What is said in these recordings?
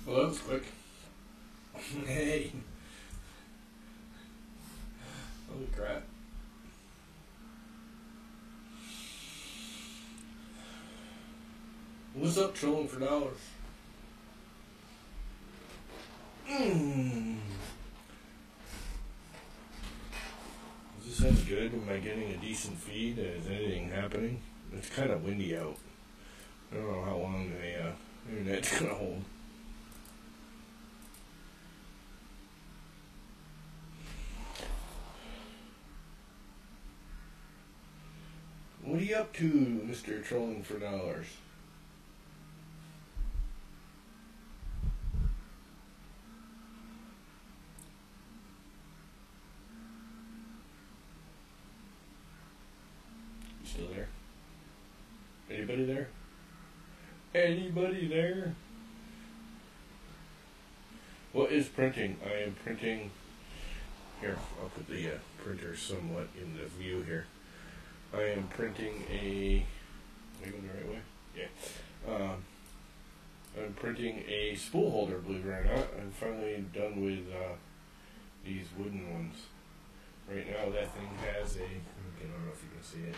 Well, that was quick. Hey. Holy crap. What's up, trolling for dollars? Is this any good? Am I getting a decent feed? Is anything happening? It's kind of windy out. I don't know how long the internet's going to hold. What are you up to, Mr. Trolling for Dollars? You still there? Anybody there? Anybody there? What is printing? I am printing. Here, I'll put the printer somewhat in the view here. I am printing a. Am I going the right way? Yeah. I'm printing a spool holder, believe it or not. I'm finally done with these wooden ones. Right now, that thing has a. I don't know if you can see it.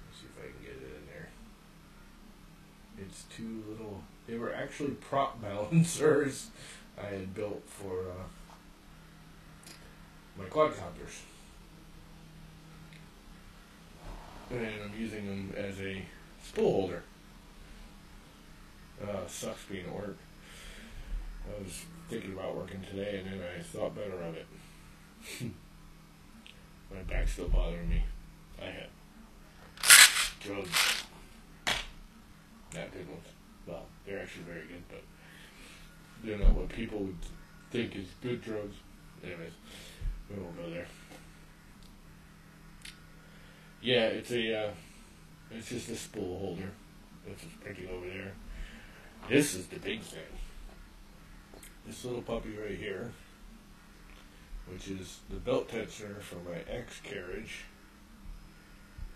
Let's see if I can get it in there. It's two little. They were actually prop balancers I had built for my quadcopters. And I'm using them as a spool holder. Sucks being at work. I was thinking about working today and then I thought better of it. My back's still bothering me. I had drugs. Not good ones. Well, they're actually very good, but they're not what people would think is good drugs. Anyways, we won't go there. Yeah, it's just a spool holder. That's what's printing over there. This is the big thing. This little puppy right here, which is the belt tensioner for my X carriage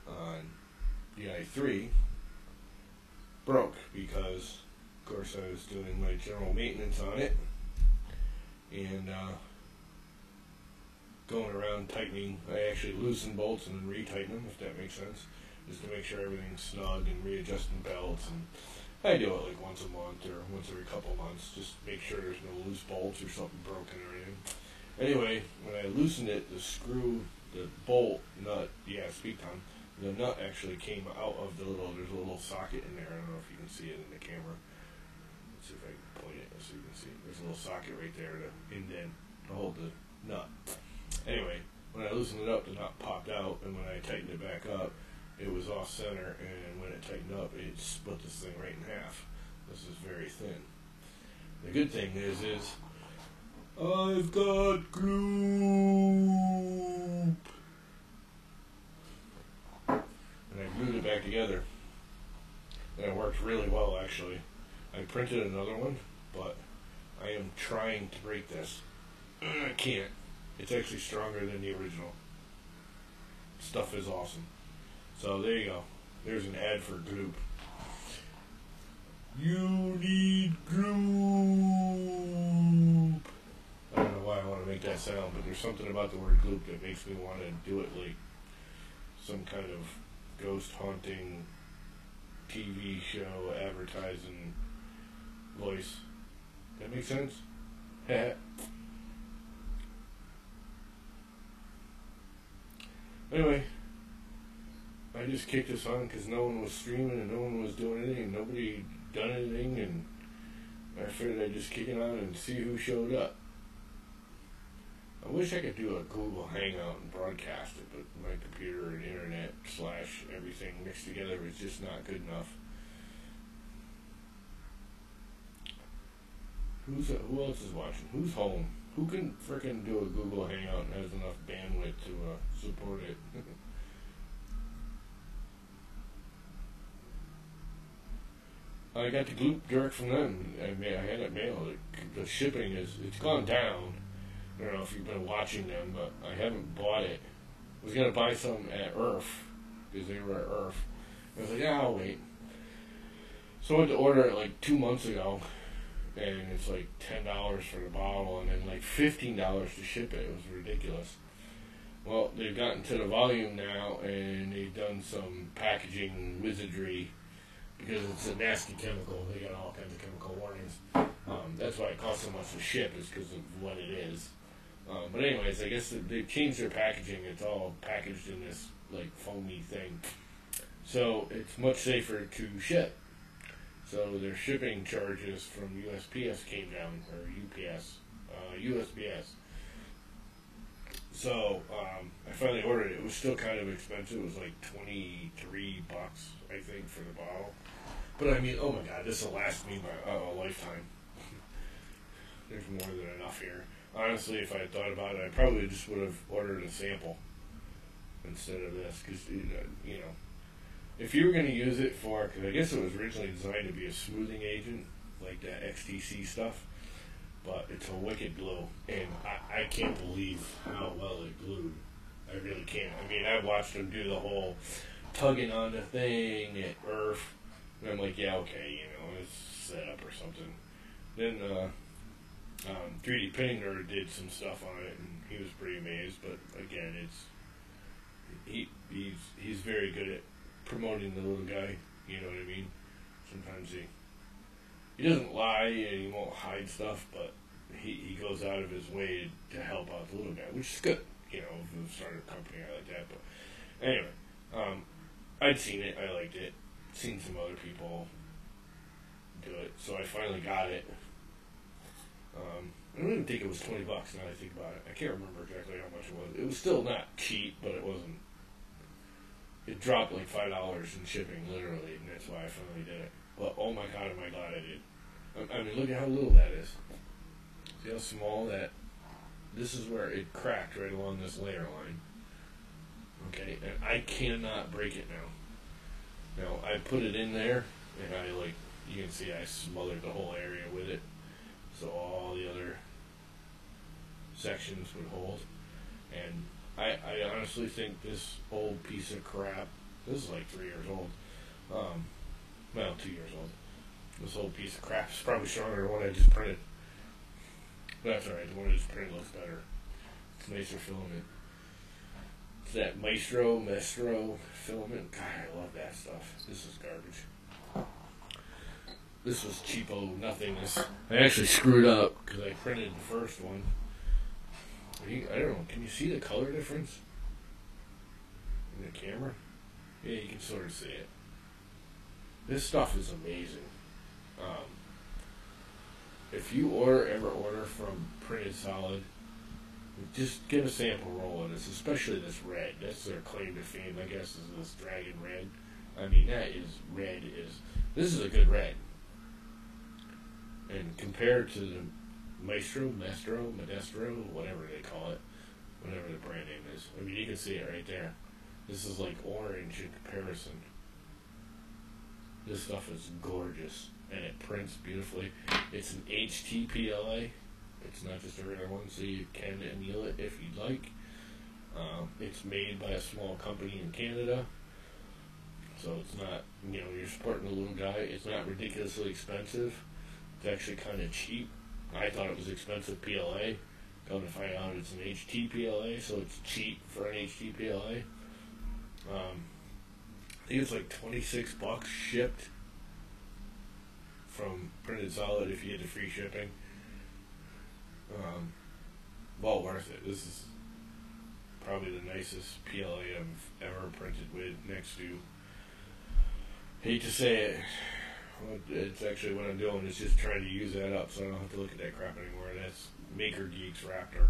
on the i3, broke because, of course, I was doing my general maintenance on it and going around tightening. I actually loosen bolts and then retighten them, if that makes sense, just to make sure everything's snug and readjusting belts. And I do it like once a month or once every couple months, just make sure there's no loose bolts or something broken or anything. Anyway, when I loosened it, the screw, the bolt nut, speak time, the nut actually came out of there's a little socket in there. I don't know if you can see it in the camera. Let's see if I can point it so you can see. There's a little socket right there to indent to hold the nut. Anyway, when I loosened it up, the nut popped out, and when I tightened it back up, it was off center, and when it tightened up, it split this thing right in half. This is very thin. The good thing is I've got glue, and I glued it back together, and it worked really well, actually. I printed another one, but I am trying to break this. I can't. It's actually stronger than the original. Stuff is awesome. So there you go. There's an ad for Gloop. You need Gloop. I don't know why I want to make that sound, but there's something about the word Gloop that makes me want to do it like some kind of ghost haunting TV show advertising voice. That make sense? Anyway, I just kicked this on because no one was streaming and no one was doing anything. Nobody done anything, and I figured I'd just kick it on and see who showed up. I wish I could do a Google Hangout and broadcast it, but my computer and internet / everything mixed together is just not good enough. Who else is watching? Who's home? Who can frickin' do a Google Hangout and has enough bandwidth to support it? I got the Gloop direct from them. I had it mailed. The shipping it's gone down. I don't know if you've been watching them, but I haven't bought it. I was gonna buy some at Earth because they were at Earth. I was like, yeah, I'll wait. So I went to order it like 2 months ago, and it's like $10 for the bottle, and then like $15 to ship it. It was ridiculous. Well, they've gotten to the volume now, and they've done some packaging wizardry because it's a nasty chemical. They got all kinds of chemical warnings. That's why it costs so much to ship, is because of what it is. But anyways, I guess they've changed their packaging. It's all packaged in this like foamy thing, so it's much safer to ship. So their shipping charges from USPS came down, or UPS, USPS. So I finally ordered it. It was still kind of expensive. It was like $23, I think, for the bottle. But I mean, oh my God, this will last me a lifetime. There's more than enough here. Honestly, if I had thought about it, I probably just would have ordered a sample instead of this. Because, you know, if you were going to use it for, because I guess it was originally designed to be a smoothing agent, like that XTC stuff, but it's a wicked glue, and I can't believe how well it glued. I really can't. I mean, I've watched them do the whole tugging on the thing at Earth, and I'm like, yeah, okay, you know, it's set up or something. Then 3D Printing Nerd did some stuff on it, and he was pretty amazed. But again, he's very good at promoting the little guy. You know what I mean? Sometimes he doesn't lie and he won't hide stuff, but he goes out of his way to help out the little guy, which is good. You know, if you start a company, I like that. But anyway, I'd seen it, I liked it, seen some other people do it, so I finally got it. I don't even think it was $20 now that I think about it. I can't remember exactly how much it was. It was still not cheap, but it wasn't. It dropped like $5 in shipping, literally, and that's why I finally did it. But oh my God, am I glad I did. I mean, look at how little that is. See how small that... This is where it cracked right along this layer line. Okay, and I cannot break it now. Now, I put it in there, and I like... You can see I smothered the whole area with it, so all the other sections would hold. And I honestly think this old piece of crap... This is like 3 years old. Well, 2 years old. This old piece of crap is probably stronger than the one I just printed. But that's alright, the one I just printed looks better. It's nicer filament. It's that Maestro filament. God, I love that stuff. This is garbage. This was cheapo nothingness. I actually screwed up because I printed the first one. I don't know, can you see the color difference in the camera? Yeah, you can sort of see it. This stuff is amazing. If you ever order from Printed Solid, just get a sample roll of this, especially this red. That's their claim to fame, I guess, is this dragon red. I mean, that is red. This is a good red. And compared to the Maestro, Modestro, whatever they call it, whatever the brand name is. I mean, you can see it right there. This is like orange in comparison. This stuff is gorgeous, and it prints beautifully. It's an HTPLA. It's not just a regular one, so you can anneal it if you'd like. It's made by a small company in Canada, so it's not, you know, you're supporting a little guy. It's not ridiculously expensive. It's actually kind of cheap. I thought it was expensive PLA. Come to find out it's an HTPLA, so it's cheap for an HTPLA. I think it's like $26 shipped from Printed Solid if you get the free shipping. Well worth it. This is probably the nicest PLA I've ever printed with, next to, hate to say it, well, it's actually what I'm doing is just trying to use that up so I don't have to look at that crap anymore. That's Maker Geeks Raptor.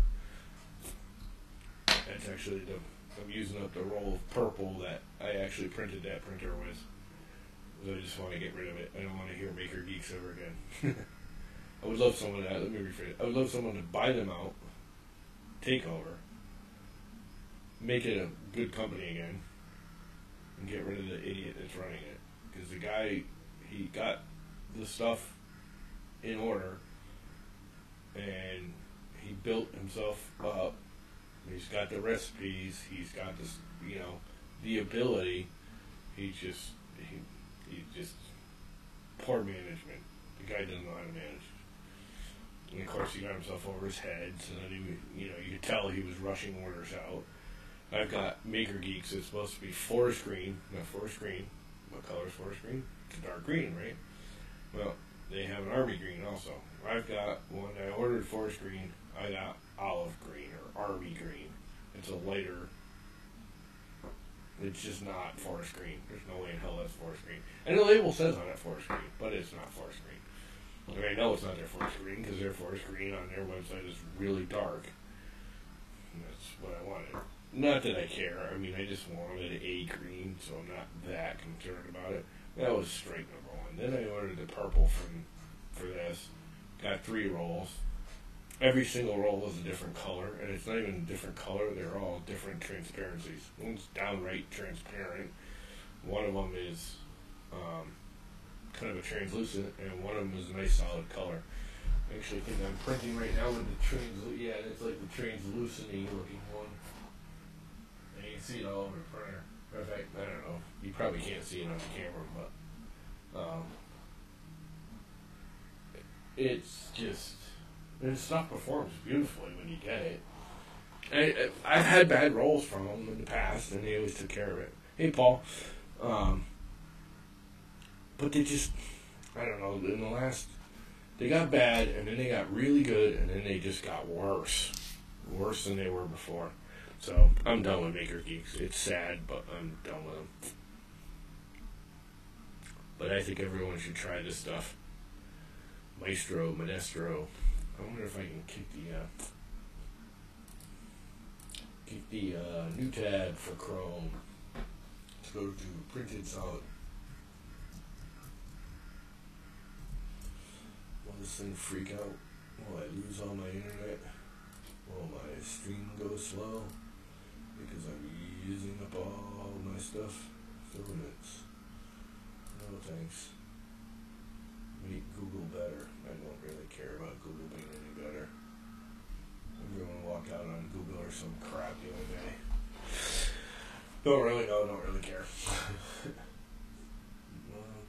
That's actually I'm using up the roll of purple that I actually printed that printer with. So I just want to get rid of it. I don't want to hear Maker Geeks ever again. I would love someone to, let me rephrase it. I would love someone to buy them out, take over, make it a good company again, and get rid of the idiot that's running it. Because the guy, he got the stuff in order, and he built himself up. He's got the recipes. He's got this, you know, the ability. He just poor management. The guy doesn't know how to manage. And of course, he got himself over his head, so then you could tell he was rushing orders out. I've got Maker Geeks. It's supposed to be forest green, not forest green. What color is forest green? It's dark green, right? Well, they have an army green also. I've got, when I ordered forest green, I got olive green or army green. It's a lighter. It's just not forest green. There's no way in hell that's forest green. And the label says on it forest green, but it's not forest green. And I know it's not their forest green because their forest green on their website is really dark. And that's what I wanted. Not that I care. I mean, I just wanted a green, so I'm not that concerned about it. That was strike number one. Then I ordered the purple for this. Got 3 rolls. Every single roll is a different color, and it's not even a different color. They're all different transparencies. One's downright transparent. One of them is kind of a translucent, and one of them is a nice solid color. I actually think I'm printing right now with the yeah, it's like the translucent-y looking one. And you can see it all over the printer. In fact, I don't know. You probably can't see it on the camera, but it's just, and stuff performs beautifully when you get it. I've had bad rolls from them in the past, and they always took care of it. Hey, Paul. But they just, I don't know, in the last, they got bad, and then they got really good, and then they just got worse. Worse than they were before. So, I'm done with Maker Geeks. It's sad, but I'm done with them. But I think everyone should try this stuff. Maestro, Monestro. I wonder if I can kick the new tab for Chrome. Let's go to printed solid. Will this thing freak out? Will I lose all my internet? Will my stream go slow? Because I'm using up all my stuff. Filaments. No thanks. Make Google better. I don't really care about Google being any better. Everyone walk out on Google or some crap the other day. Don't really know, don't really care.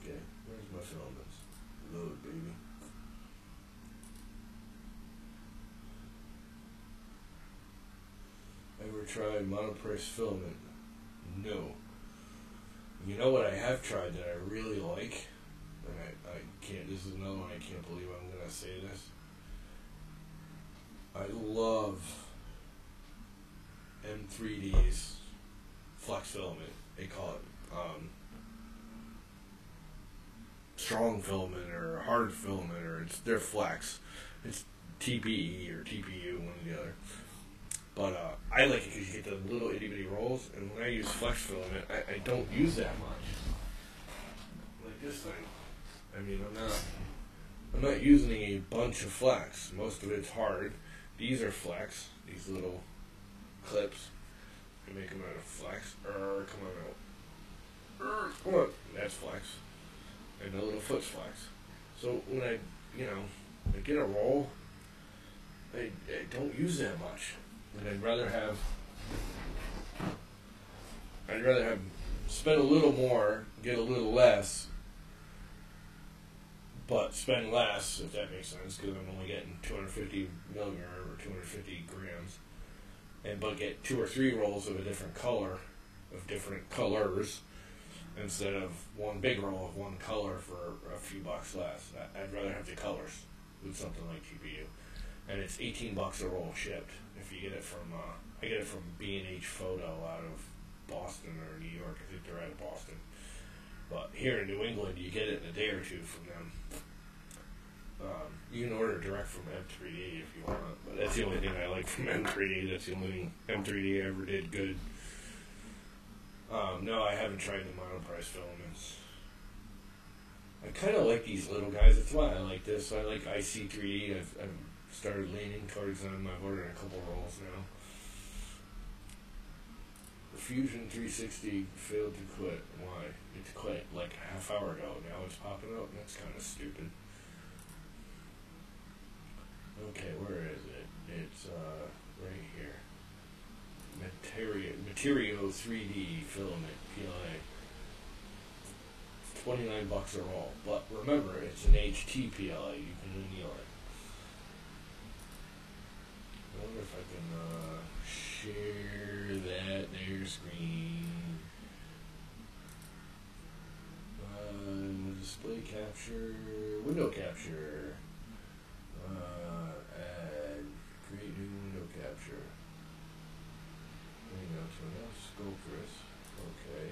Okay, where's my filaments? Load, baby. Ever tried monoprice filament? No. You know what I have tried that I really like? And I can't, this is another one I can't believe I'm going to say this. I love M3D's flex filament. They call it strong filament or hard filament, or it's their flex. It's TPE or TPU, one or the other. But I like it because you get the little itty bitty rolls, and when I use flex filament, I don't use that much. Like this thing. I mean, I'm not using a bunch of flex. Most of it's hard. These are flex. These little clips. I make them out of flex. Come on out. Come on. That's flex. And the little foot's flex. So when I get a roll, I don't use that much. And I'd rather have spend a little more, get a little less, but spend less, if that makes sense, because I'm only getting 250 milligram or 250 grams, but get 2 or 3 rolls of a different color, of different colors, instead of one big roll of one color for a few bucks less. I'd rather have the colors with something like GPU. And it's $18 a roll shipped. If you get it from, I get it from B&H Photo out of Boston or New York. I think they're out of Boston. But here in New England, you get it in a day or two from them. You can order direct from M3D if you want, but that's the only thing I like from M3D. That's the only thing M3D ever did good. No, I haven't tried the monoprice filaments. I kind of like these little guys. That's why I like this. I like IC3D. I've started leaning towards them. I've ordered a couple rolls now. The Fusion 360 failed to quit. Why? It quit like a half hour ago. Now it's popping up. That's kind of stupid. Okay, where is it? It's right here. Materio 3D filament PLA. $29 a roll. But remember, it's an HT PLA. You can anneal it. if I can share that there screen. Display capture, window capture. Add, create new window capture. There you go, so that's scope this. Okay.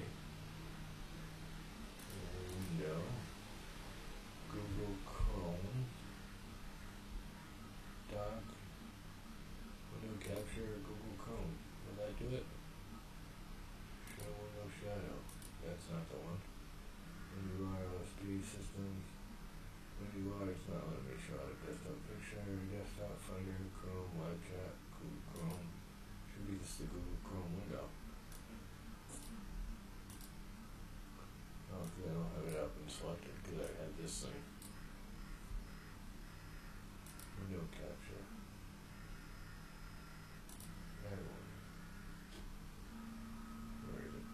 Window. Google Chrome. Doc. Window capture, Google Chrome. Will that do it? Show window shadow. That's not the one. WinUI OSP system. WinUI is not letting me show it. Desktop picture, desktop finder, Chrome, live chat, Google Chrome. Should be just the Google Chrome window. Oh, because I don't have it up and selected because I had this thing. Window capture. That one. Where is it?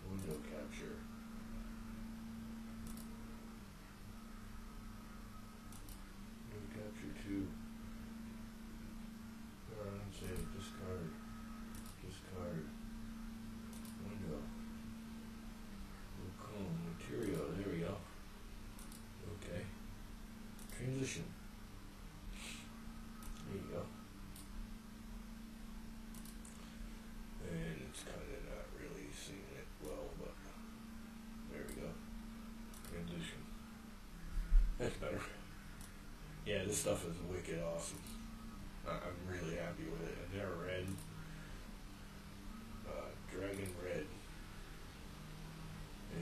Window capture. Capture 2. Save, discard, window, Chrome, material, there we go. Okay. Transition. There you go. And it's kind of not really seeing it well, but there we go. Transition. That's better. Yeah, this stuff is wicked awesome. I'm really happy with it. And their red, Dragon Red,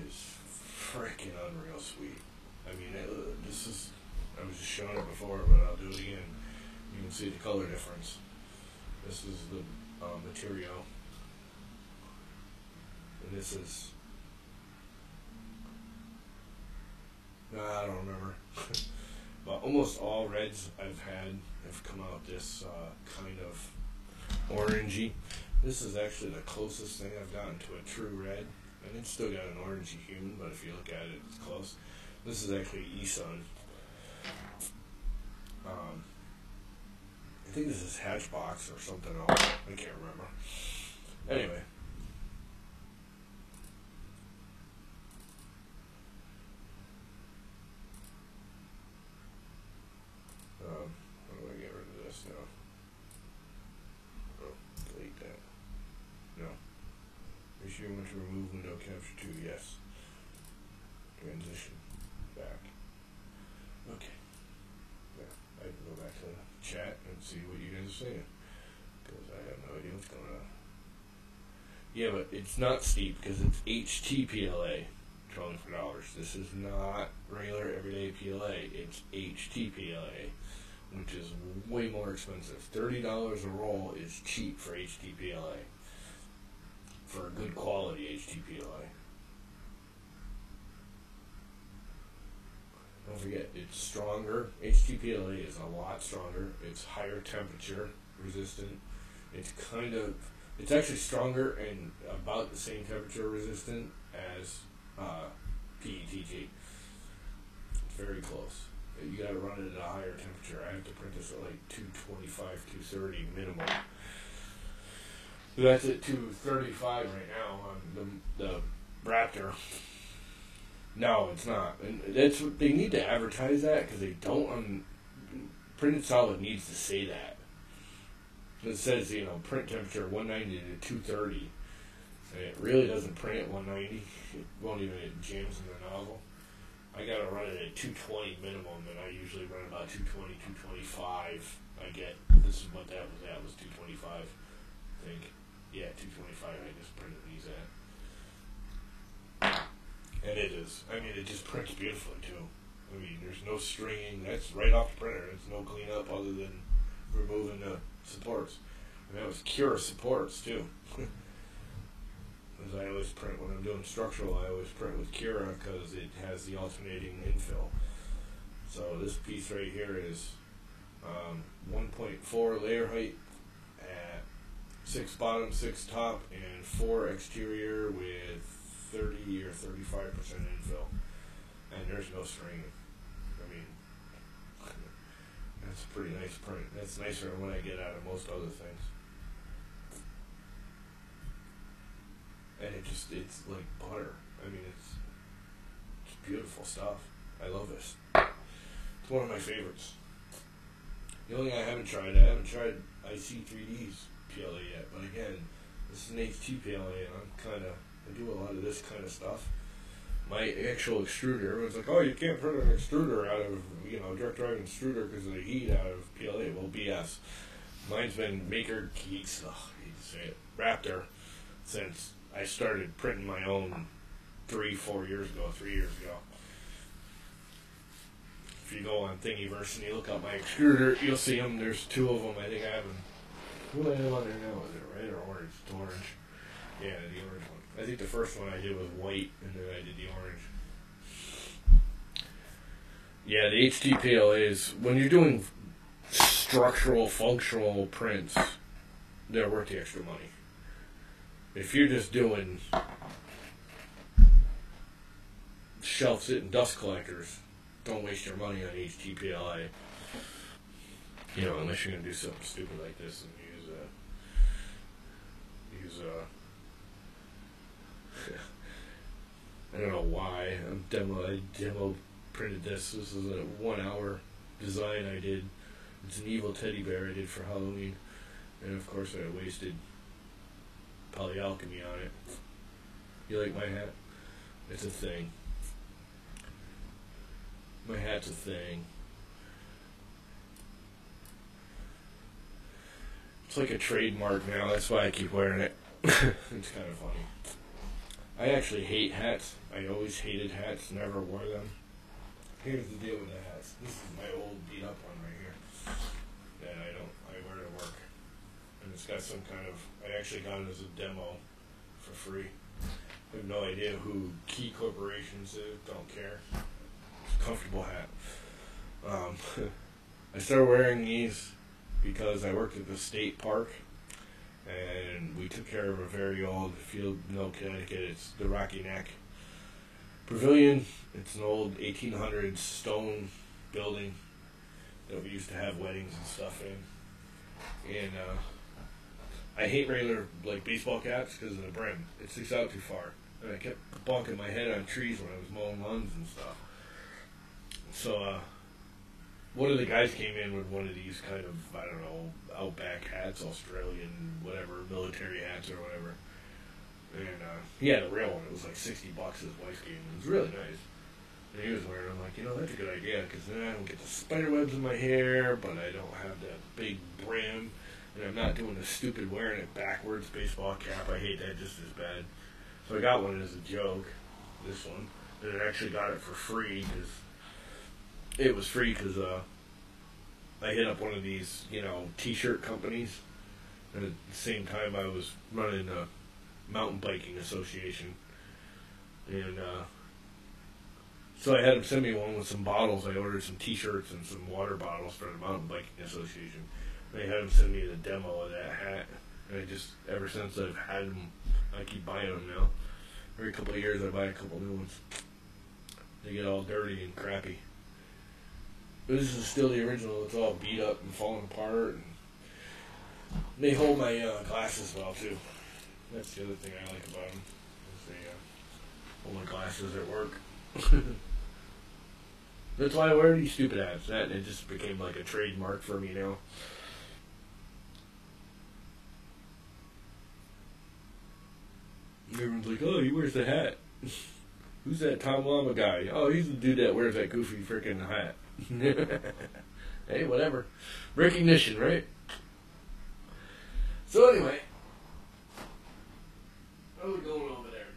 is freaking unreal sweet. I mean, this is, I was just showing it before, but I'll do it again. You can see the color difference. This is the material. And this is, I don't remember. But almost all reds I've had have come out this kind of orangey. This is actually the closest thing I've gotten to a true red. And it's still got an orangey hue, but if you look at it, it's close. This is actually E-Sun. I think this is Hatchbox or something else. I can't remember. Anyway. How do I get rid of this now? Oh, delete that. No. Make sure you want to remove window capture 2, yes. Transition. Back. Okay. Yeah, I can go back to the chat and see what you guys are saying. Because I have no idea what's going on. Yeah, but it's not steep because it's HTPLA. $24. This is not regular everyday PLA. It's HTPLA, which is way more expensive. $30 a roll is cheap for HTPLA. For a good quality HTPLA. Don't forget, it's stronger. HTPLA is a lot stronger. It's higher temperature resistant. It's actually stronger and about the same temperature resistant as PETG. It's very close. You gotta run it at a higher temperature. I have to print this at like 225, 230 minimum. That's at 235 right now on the Raptor. No, it's not. And that's what they need to advertise that because they don't. Printed Solid needs to say that. It says, print temperature 190 to 230. And it really doesn't print at 190. It won't even, it jams in the nozzle. I gotta run it at 220 minimum, and I usually run about 220, 225. This is what that was 225, I think. Yeah, 225 I just printed these at. And it is. I mean, it just prints beautifully, too. I mean, there's no stringing. That's right off the printer. There's no cleanup other than removing the supports. And that was Cura supports, too. As I always print when I'm doing structural, I always print with Cura because it has the alternating infill. So this piece right here is 1.4 layer height at 6 bottom, 6 top, and 4 exterior with 30 or 35% infill. And there's no stringing. I mean, That's a pretty nice print. That's nicer than what I get out of most other things. And it's like butter. I mean, it's beautiful stuff. I love this. It's one of my favorites. The only thing I haven't tried IC3D's PLA yet. But again, this is an HT PLA, and I do a lot of this kind of stuff. My actual extruder, everyone's like, oh, you can't print an extruder out of, direct drive extruder because of the heat out of PLA. Well, BS. Mine's been Maker Geeks, I hate to say it, Raptor, since I started printing my own 3 years ago. If you go on Thingiverse and you look up my extruder, you'll see them. There's 2 of them. I think I have them. What do I have on there now? Is it red or orange? It's orange. Yeah, the orange one. I think the first one I did was white, and then I did the orange. Yeah, the HT PLAs, when you're doing structural, functional prints, they're worth the extra money. If you're just doing shelf-sitting dust collectors, don't waste your money on HT PLA. Unless you're going to do something stupid like this and use I don't know why. I demo printed this. This is a 1-hour design I did. It's an evil teddy bear I did for Halloween. And of course I wasted polyalchemy on it. You like my hat? It's a thing. My hat's a thing. It's like a trademark now. That's why I keep wearing it. It's kind of funny. I actually hate hats. I always hated hats, never wore them. Here's the deal with the hats. This is my old beat up one right here that I wear to work. And it's got some kind of, I actually got it as a demo for free. I have no idea who Key Corporations is, don't care. It's a comfortable hat. I started wearing these because I worked at the state park. And we took care of a very old field in Connecticut. It's the Rocky Neck Pavilion. It's an old 1800s stone building that we used to have weddings and stuff in. And I hate regular baseball caps because of the brim. It sticks out too far. And I kept bonking my head on trees when I was mowing lawns and stuff. So one of the guys came in with one of these kind of, I don't know, outback hats, Australian, whatever, military hats or whatever. And he had a real one. It was like $60 his wife gave him. It was really nice. And he was wearing it. I'm like, that's a good idea because then I don't get the spider webs in my hair, but I don't have that big brim. And I'm not doing the stupid wearing it backwards baseball cap. I hate that just as bad. So I got one as a joke, this one. And I actually got it for free because it was free because I hit up one of these, t-shirt companies, and at the same time I was running a mountain biking association, and so I had them send me one with some bottles. I ordered some t-shirts and some water bottles for the mountain biking association. They had them send me the demo of that hat, and I just, ever since I've had them, I keep buying them now. Every couple of years I buy a couple new ones. They get all dirty and crappy. But this is still the original. It's all beat up and falling apart. And they hold my glasses well, too. That's the other thing I like about them. Is they hold my glasses at work. That's why I wear these stupid hats. That, and it just became like a trademark for me now. Everyone's like, oh, he wears the hat. Who's that Tom Llama guy? Oh, he's the dude that wears that goofy freaking hat. Hey, whatever. Recognition, right? So anyway, how's it going over there?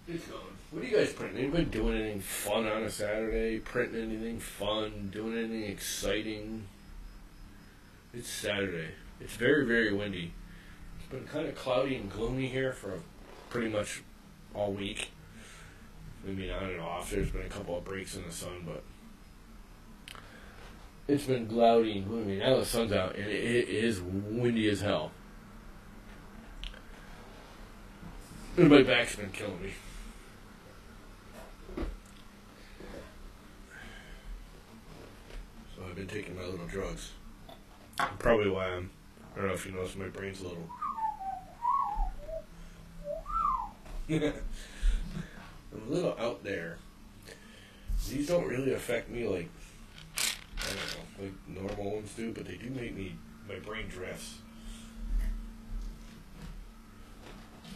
It's going. What are you guys printing? Anybody doing anything fun on a Saturday? Printing anything fun? Doing anything exciting? It's Saturday. It's very, very windy. It's been kind of cloudy and gloomy here for pretty much all week. I mean, on and off. There's been a couple of breaks in the sun, but it's been cloudy and gloomy. Now the sun's out, and it is windy as hell. And my back's been killing me. So I've been taking my little drugs. Probably why I don't know if you notice, my brain's a little. I'm a little out there. These don't really affect me like, I don't know, like normal ones do, but they do make my brain drifts.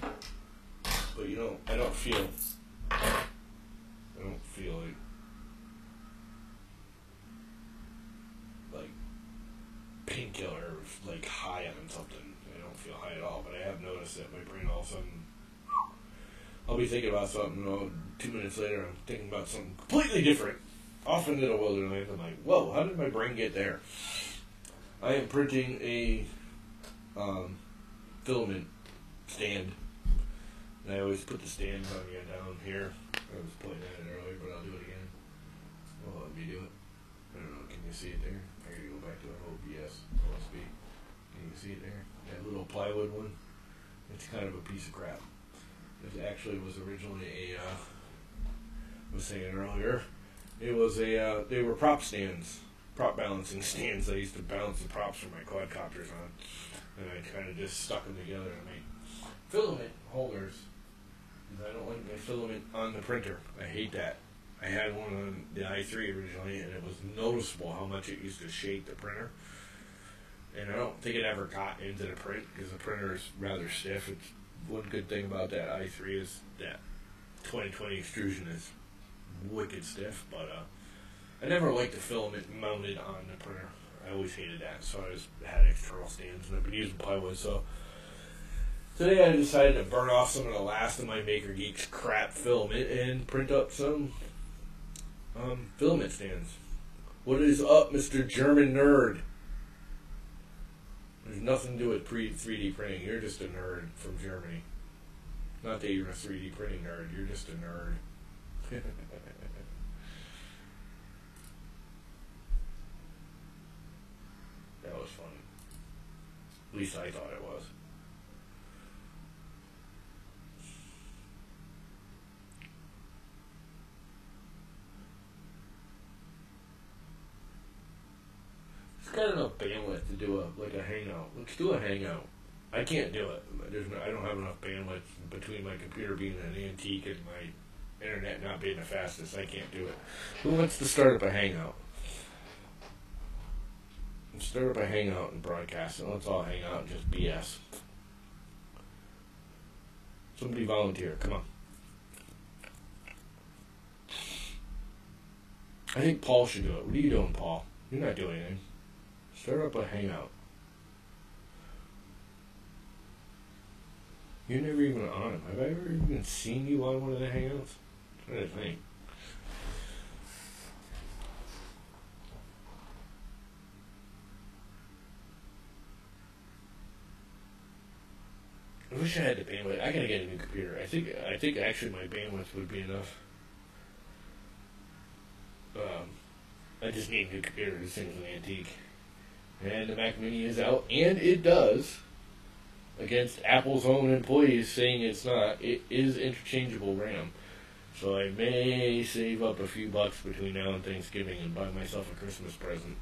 But I don't feel like painkiller, like high on something. I don't feel high at all, but I have noticed that my brain all of a sudden, I'll be thinking about something, 2 minutes later I'm thinking about something completely different. Off into the wilderness, I'm like, whoa, how did my brain get there? I am printing a filament stand. And I always put the stand on down here. I was pointing at it earlier, but I'll do it again. Well, let me do it. I don't know, can you see it there? I gotta go back to an OBS OSB. Can you see it there? That little plywood one? It's kind of a piece of crap. It actually was originally I was saying earlier, it was they were prop stands, prop balancing stands. I used to balance the props for my quadcopters on, and I kind of just stuck them together to make filament holders. Because I don't like my filament on the printer. I hate that. I had one on the i3 originally, and it was noticeable how much it used to shake the printer. And I don't think it ever got into the print because the printer is rather stiff. It's one good thing about that i3 is that 2020 extrusion is wicked stiff, but I never liked the filament mounted on the printer. I always hated that, so I just had external stands, and I've been using plywood. So today I decided to burn off some of the last of my Maker Geeks crap filament and print up some filament stands. What is up, Mr. German nerd? There's nothing to do with 3D printing. You're just a nerd from Germany. Not that you're a 3D printing nerd. You're just a nerd. That was funny. At least I thought it was. It's got enough bandwidth to do a hangout. Let's do a hangout. I can't do it. I don't have enough bandwidth between my computer being an antique and my internet not being the fastest. I can't do it. Who wants to start up a hangout? Let's start up a hangout and broadcast it. Let's all hang out and just BS. Somebody volunteer. Come on. I think Paul should do it. What are you doing, Paul? You're not doing anything. Start up a hangout. You're never even on them. Have I ever even seen you on one of the hangouts? I'm trying to think. I wish I had the bandwidth. I gotta get a new computer. I think actually my bandwidth would be enough. I just need a new computer. This thing's an antique. And the Mac Mini is out, and it does, against Apple's own employees saying it's not, it is interchangeable RAM. So I may save up a few bucks between now and Thanksgiving and buy myself a Christmas present.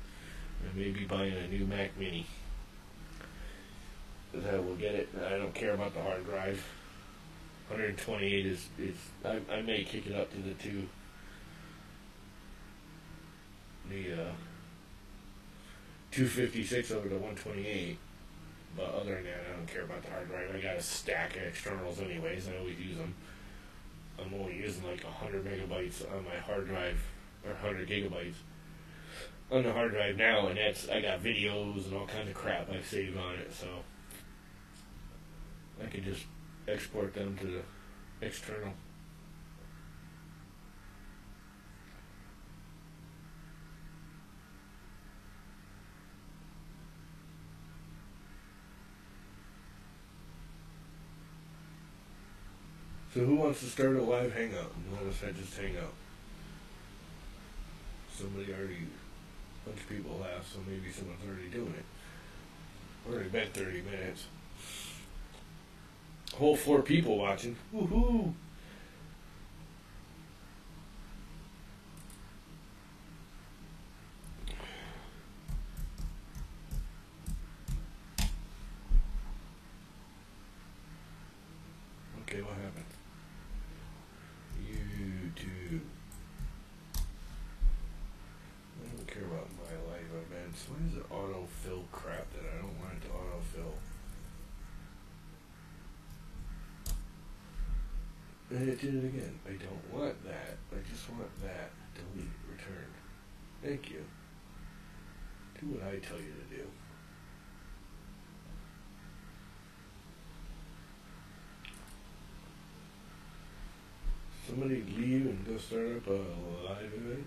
I may be buying a new Mac Mini. Because I will get it. I don't care about the hard drive. 128 is I may kick it up to the 256 over to 128, but other than that, I don't care about the hard drive. I got a stack of externals anyways. I always use them. I'm only using like 100 megabytes on my hard drive, or 100 gigabytes on the hard drive now, and I got videos and all kinds of crap I've saved on it, so I can just export them to the external. So who wants to start a live hangout? Notice I just hang out. Somebody already, a bunch of people have, so maybe someone's already doing it. We're already been 30 minutes. Whole 4 people watching. Woohoo! And it did it again. I don't want that. I just want that. Delete. Return. Thank you. Do what I tell you to do. Somebody leave and go start up a live event.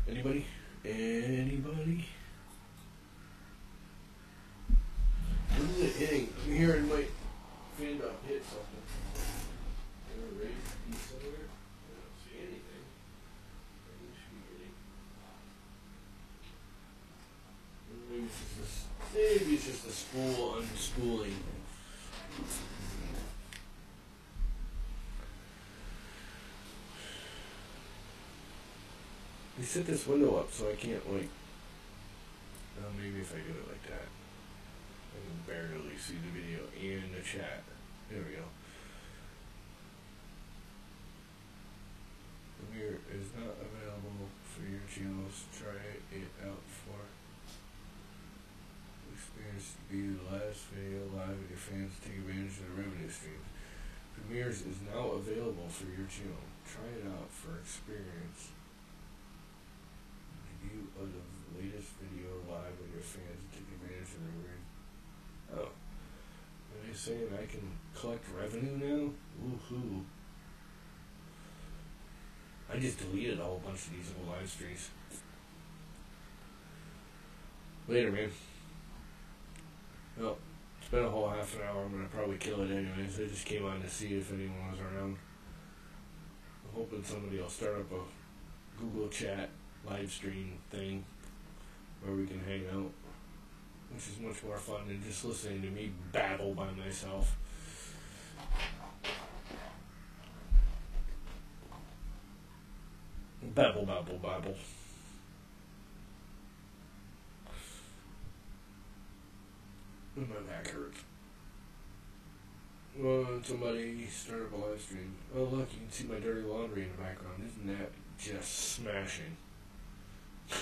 Anybody? Anybody? What is it hitting? I'm hearing my fan up hit something. Ever raised a piece somewhere? I don't see anything. Maybe it should be getting. Maybe it's just a spool unspooling. They set this window up so I can't maybe if I do it like that. I can barely see the video and the chat. There we go. Premiere is not available for your channels. Try it out for experience to be the last video live with your fans. Take advantage of the revenue stream. Premieres is now available for your channel. Try it out for experience. View of the latest video live with your fans. Take advantage of the revenue. Oh. Are they saying I can collect revenue now? Woohoo. I just deleted a whole bunch of these old live streams. Later, man. Well, it's been a whole half an hour. I'm going to probably kill it anyways. I just came on to see if anyone was around. I'm hoping somebody will start up a Google Chat live stream thing where we can hang out, which is much more fun than just listening to me babble by myself. Babble, babble, babble. My back hurts. Well, somebody start up a live stream. Oh look, you can see my dirty laundry in the background. Isn't that just smashing? I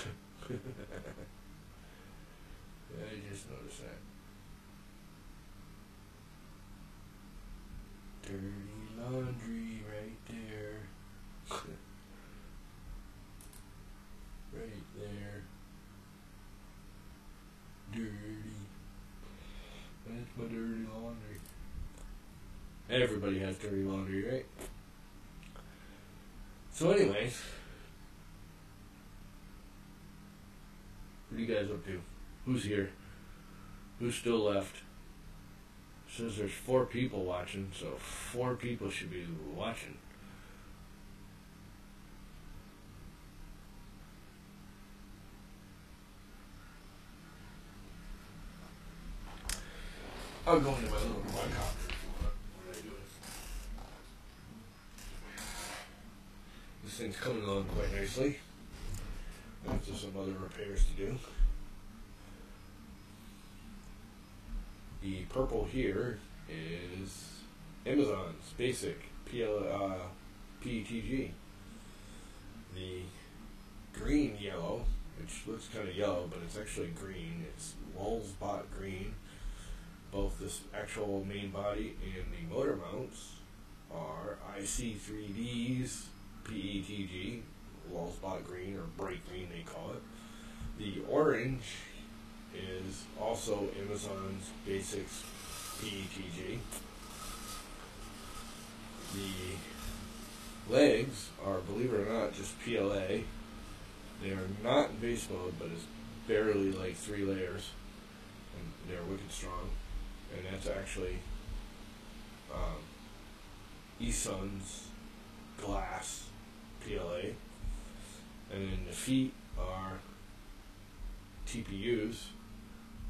just noticed that. Dirty laundry right there. Right there. Dirty. That's my dirty laundry. Everybody has dirty laundry, right? So anyways, what are you guys up to? Who's here? Who's still left? It says there's 4 people watching, so 4 people should be watching. I'll go into my little quadcopter if you want. What I do is this thing's coming along quite nicely. After some other repairs to do. The purple here is Amazon's basic PETG. The green yellow, which looks kind of yellow, but it's actually green. It's Wolfsbot green. Both this actual main body and the motor mounts are IC3D's PETG, Wolfsbot green, or bright green they call it. The orange is also Amazon's Basics PETG. The legs are, believe it or not, just PLA. They are not in base mode, but it's barely like 3 layers, and they're wicked strong. And that's actually eSun's glass PLA. And then the feet are TPUs.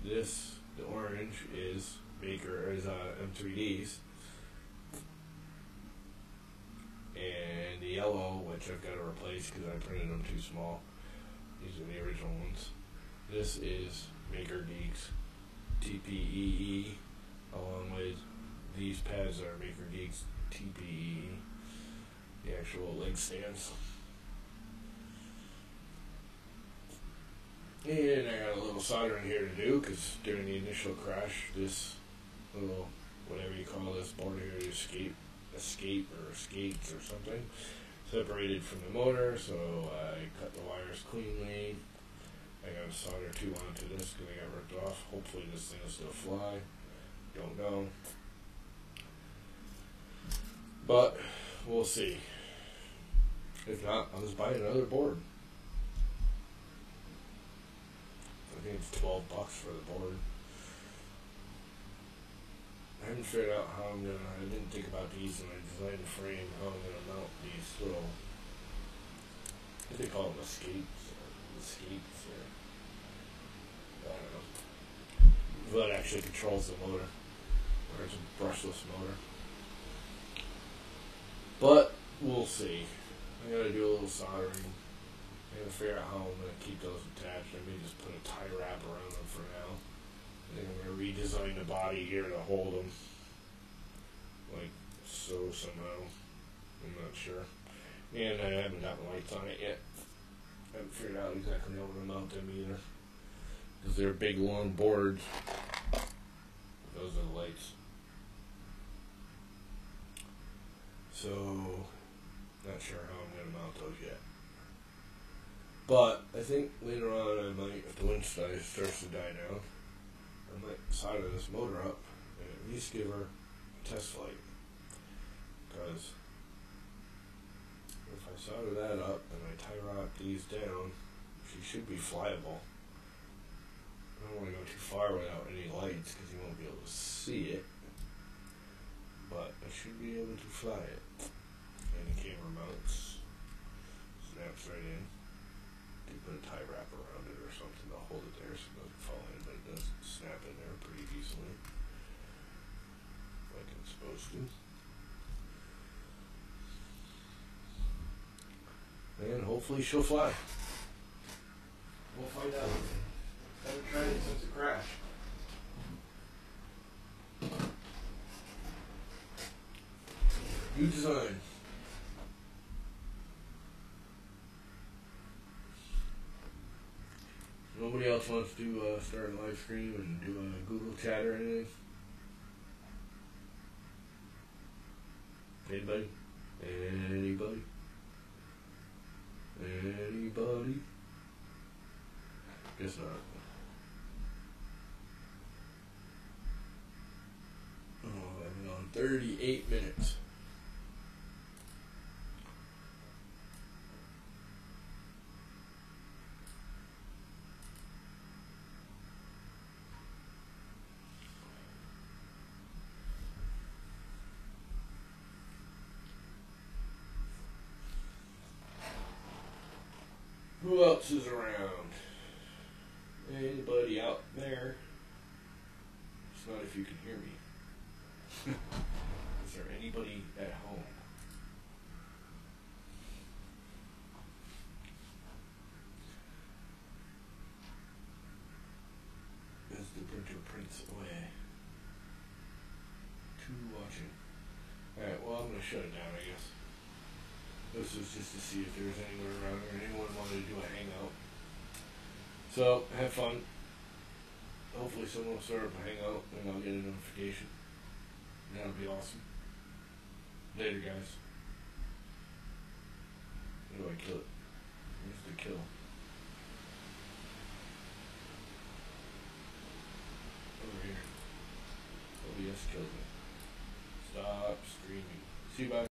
This, the orange, is M3Ds. And the yellow, which I've got to replace because I printed them too small. These are the original ones. This is Maker Geeks TPEE, along with these pads are Maker Geeks TPE, the actual leg stands. And I got a little soldering here to do because during the initial crash, this little, whatever you call this board here, the escape or skates or something, separated from the motor, so I cut the wires cleanly. I got a solder tube onto this because I got ripped off. Hopefully this thing will still fly. Don't know. But we'll see. If not, I'll just buy another board. I think it's $12 for the board. I haven't figured out how I'm gonna. I didn't think about these when I designed the frame. How I'm gonna mount these little. What do they call them? Escapes or I don't know. That actually controls the motor, or it's a brushless motor. But we'll see. I gotta do a little soldering. I gotta figure out how I'm gonna keep those attached. I may just put a tie wrap around them for now. I think I'm gonna redesign the body here to hold them, like so somehow. I'm not sure. And I haven't got the lights on it yet. I haven't figured out exactly how I'm gonna mount them either, because they're big long boards. Those are the lights. So, not sure how I'm gonna mount those yet. But I think later on I might, if the wind starts to die down, I might solder this motor up and at least give her a test flight. Because if I solder that up and I tie rod these down, she should be flyable. I don't want to go too far without any lights because you won't be able to see it. But I should be able to fly it. And the camera mounts, snaps right in. You put a tie wrap around it or something to hold it there so it doesn't fall in, but it does snap in there pretty easily, like it's supposed to. And hopefully she'll fly. We'll find out. Haven't tried it since the crash. New design. Nobody else wants to start a live stream and do a Google chat or anything? Anybody? Anybody? Anybody? Guess not. Oh, I've been on 38 minutes. Who else is around? Anybody out there? It's not if you can hear me. Is there anybody at home? As the printer prints away. Two watching. Alright, well I'm going to shut it down, I guess. This was just to see if there was anyone around or anyone wanted to do a hangout. So, have fun. Hopefully someone will start up a hangout and I'll get a notification. That'll be awesome. Later, guys. How do I kill it? Where's the kill? Over here. OBS killed me. Stop streaming. See you, bye.